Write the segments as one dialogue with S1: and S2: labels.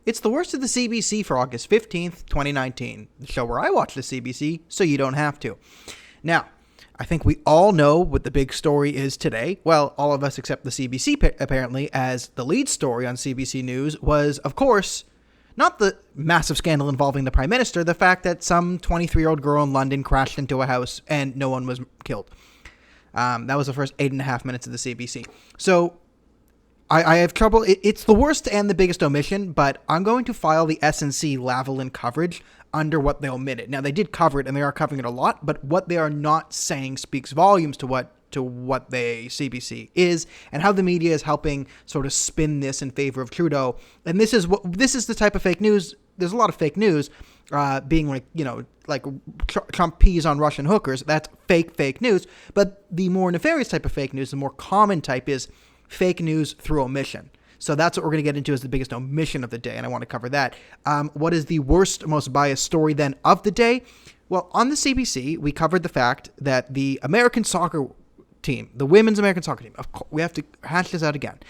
S1: It's the worst of the CBC for August 15th, 2019. The show where I watch the CBC so you don't have to. Now, I think we all know what the big story is today. Well, all of us except the CBC, apparently, as the lead story on CBC News was, of course, not the massive scandal involving the Prime Minister, the fact that some 23-year-old girl in London crashed into a house and no one was killed. That was the first 8.5 minutes of the CBC. So I have trouble. It's the worst and the biggest omission, but I'm going to file the SNC-Lavalin coverage under what they omitted. Now, they did cover it, and they are covering it a lot, but what they are not saying speaks volumes to what the CBC is and how the media is helping sort of spin this in favor of Trudeau. And this is the type of fake news. There's a lot of fake news being like Trump pees on Russian hookers. That's fake news. But the more nefarious type of fake news, the more common type is fake news through omission. So that's what we're going to get into as the biggest omission of the day, and I want to cover that. What is the worst, most biased story then of the day? Well, on the CBC, we covered the fact that the American soccer team, the women's American soccer team, of course, we have to hash this out again.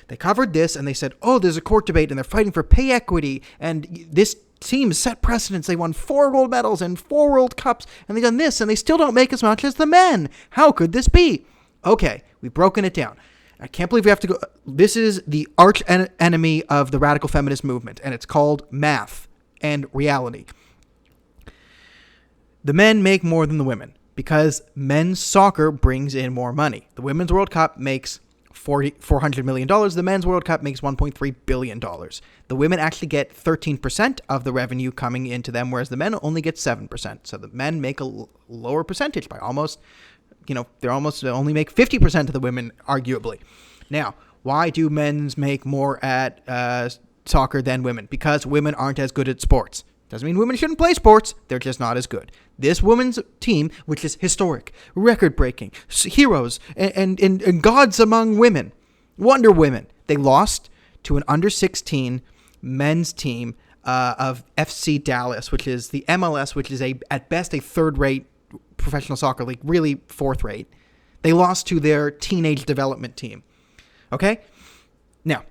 S1: They covered this and they said, oh, there's a court debate and they're fighting for pay equity, and this team set precedents. They won 4 gold medals and 4 World Cups, and they've done this, and they still don't make as much as the men. How could this be? Okay, we've broken it down. I can't believe we have to go. This is the arch enemy of the radical feminist movement, and it's called math and reality. The men make more than the women because men's soccer brings in more money. The Women's World Cup makes $400 million. The Men's World Cup makes $1.3 billion. The women actually get 13% of the revenue coming into them, whereas the men only get 7%. So the men make a lower percentage by almost... they only make 50% of the women, arguably. Now, why do men make more at soccer than women? Because women aren't as good at sports. Doesn't mean women shouldn't play sports. They're just not as good. This women's team, which is historic, record-breaking, heroes, and gods among women, Wonder Women, they lost to an under-16 men's team of FC Dallas, which is the MLS, which is at best a third-rate professional soccer league, really fourth rate. They lost to their teenage development team. Okay? Now,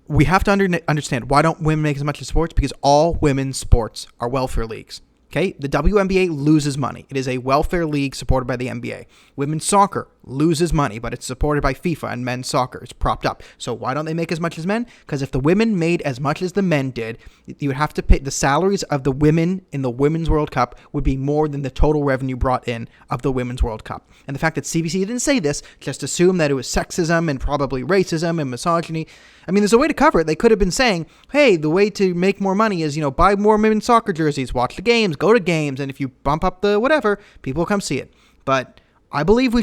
S1: we have to understand, why don't women make as much as sports? Because all women's sports are welfare leagues. Okay? The WNBA loses money. It is a welfare league supported by the NBA. Women's soccer loses money, but it's supported by FIFA, and men's soccer is propped up. So why don't they make as much as men? Because if the women made as much as the men did, you would have to pay the salaries of the women in the Women's World Cup would be more than the total revenue brought in of the Women's World Cup. And the fact that CBC didn't say this, just assume that it was sexism and probably racism and misogyny. I mean, there's a way to cover it. They could have been saying, hey, the way to make more money is, buy more women's soccer jerseys, watch the games, go to games, and if you bump up the whatever, people will come see it. But I believe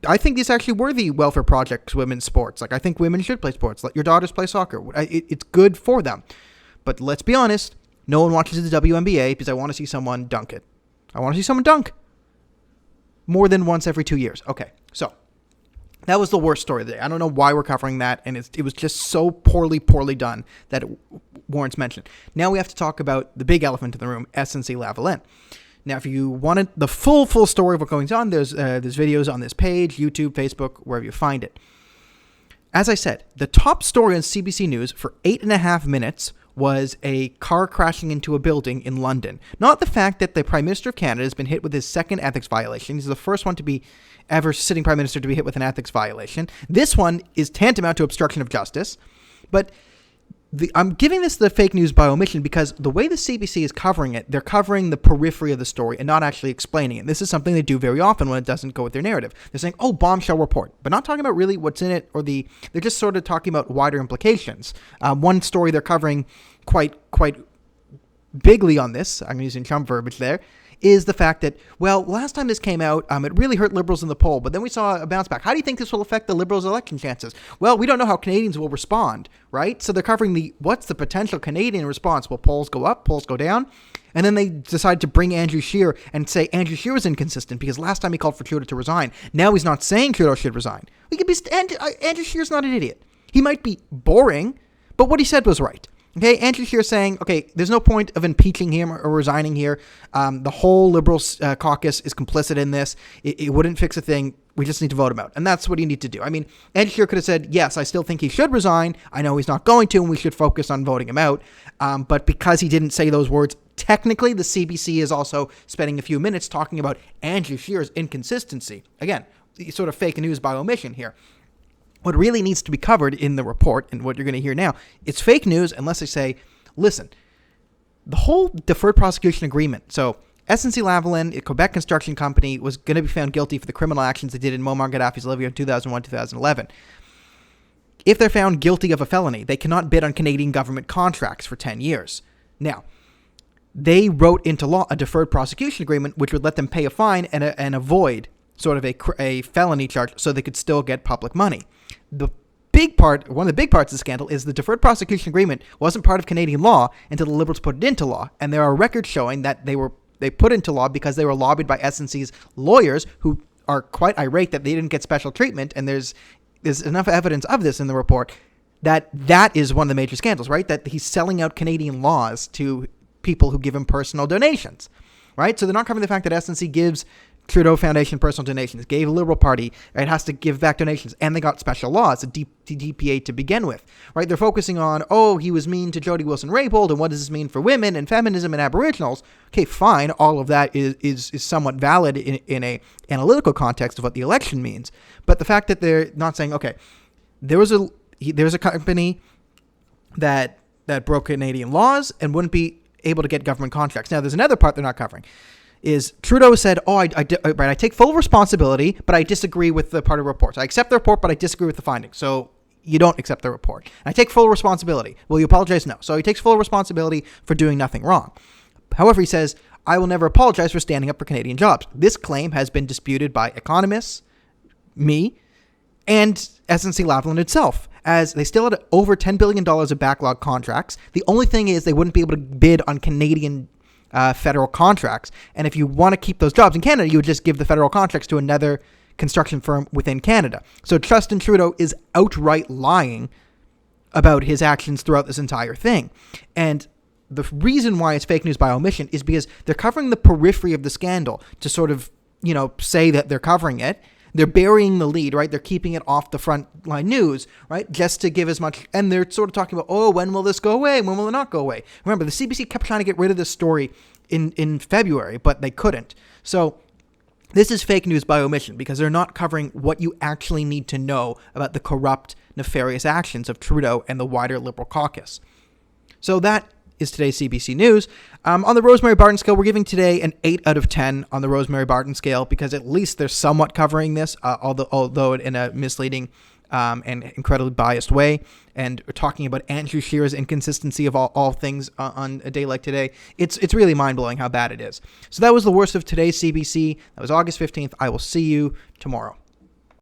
S1: I think these actually worthy welfare projects, women's sports. Like, I think women should play sports. Let your daughters play soccer. It's good for them. But let's be honest, no one watches the WNBA because I want to see someone dunk it. I want to see someone dunk more than once every 2 years. Okay, so that was the worst story of the day. I don't know why we're covering that, and it was just so poorly done that it warrants mention. Now we have to talk about the big elephant in the room, SNC-Lavalin. Now, if you wanted the full story of what goes on, there's videos on this page, YouTube, Facebook, wherever you find it. As I said, the top story on CBC News for 8.5 minutes was a car crashing into a building in London. Not the fact that the Prime Minister of Canada has been hit with his second ethics violation. He's the first one to be ever sitting Prime Minister to be hit with an ethics violation. This one is tantamount to obstruction of justice. But I'm giving this the fake news by omission because the way the CBC is covering it, they're covering the periphery of the story and not actually explaining it. This is something they do very often when it doesn't go with their narrative. They're saying, oh, bombshell report, but not talking about really what's in it, or they're just sort of talking about wider implications. One story they're covering quite bigly on this, I'm using Trump verbiage there, is the fact that, well, last time this came out, it really hurt Liberals in the poll, but then we saw a bounce back. How do you think this will affect the Liberals' election chances? Well, we don't know how Canadians will respond, right? So they're covering what's the potential Canadian response? Will polls go up, polls go down? And then they decide to bring Andrew Scheer and say Andrew Scheer was inconsistent because last time he called for Trudeau to resign. Now he's not saying Trudeau should resign. Andrew Scheer's not an idiot. He might be boring, but what he said was right. Okay, Andrew Scheer saying, okay, there's no point of impeaching him or resigning here. The whole Liberal caucus is complicit in this. It wouldn't fix a thing. We just need to vote him out. And that's what you need to do. I mean, Ed Sheeran could have said, yes, I still think he should resign. I know he's not going to, and we should focus on voting him out. But because he didn't say those words, technically the CBC is also spending a few minutes talking about Andrew Scheer's inconsistency. Again, sort of fake news by omission here. What really needs to be covered in the report, and what you're going to hear now, it's fake news unless they say, listen, the whole deferred prosecution agreement, so SNC-Lavalin, a Quebec construction company, was going to be found guilty for the criminal actions they did in Muammar Gaddafi's Libya in 2001-2011. If they're found guilty of a felony, they cannot bid on Canadian government contracts for 10 years. Now, they wrote into law a deferred prosecution agreement which would let them pay a fine and avoid sort of a felony charge so they could still get public money. One of the big parts of the scandal is the deferred prosecution agreement wasn't part of Canadian law until the Liberals put it into law. And there are records showing that they put into law because they were lobbied by SNC's lawyers, who are quite irate that they didn't get special treatment. And there's enough evidence of this in the report that is one of the major scandals, right? That he's selling out Canadian laws to people who give him personal donations, right? So they're not covering the fact that SNC gives Trudeau Foundation personal donations, gave a Liberal Party, it has to give back donations, and they got special laws, a DPA to begin with, right? They're focusing on, he was mean to Jody Wilson-Raybould, and what does this mean for women and feminism and Aboriginals? Okay, fine, all of that is somewhat valid in a analytical context of what the election means, but the fact that they're not saying, okay, there was a company that broke Canadian laws and wouldn't be able to get government contracts. Now, there's another part they're not covering. Is Trudeau said, I take full responsibility, but I disagree with the part of reports. I accept the report, but I disagree with the findings. So you don't accept the report. And I take full responsibility. Will you apologize? No. So he takes full responsibility for doing nothing wrong. However, he says, I will never apologize for standing up for Canadian jobs. This claim has been disputed by economists, me, and SNC-Lavalin itself, as they still had over $10 billion of backlog contracts. The only thing is they wouldn't be able to bid on Canadian federal contracts. And if you want to keep those jobs in Canada, you would just give the federal contracts to another construction firm within Canada. So Justin Trudeau is outright lying about his actions throughout this entire thing. And the reason why it's fake news by omission is because they're covering the periphery of the scandal to sort of, say that they're covering it. They're burying the lead, right? They're keeping it off the front line news, right? Just to give as much, and they're sort of talking about, when will this go away? When will it not go away? Remember, the CBC kept trying to get rid of this story in February, but they couldn't. So this is fake news by omission because they're not covering what you actually need to know about the corrupt, nefarious actions of Trudeau and the wider Liberal caucus. So that is today's CBC News. On the Rosemary Barton scale, we're giving today an 8 out of 10 on the Rosemary Barton scale because at least they're somewhat covering this, although in a misleading and incredibly biased way. And we're talking about Andrew Scheer's inconsistency of all things on a day like today. It's really mind-blowing how bad it is. So that was the worst of today's CBC. That was August 15th. I will see you tomorrow.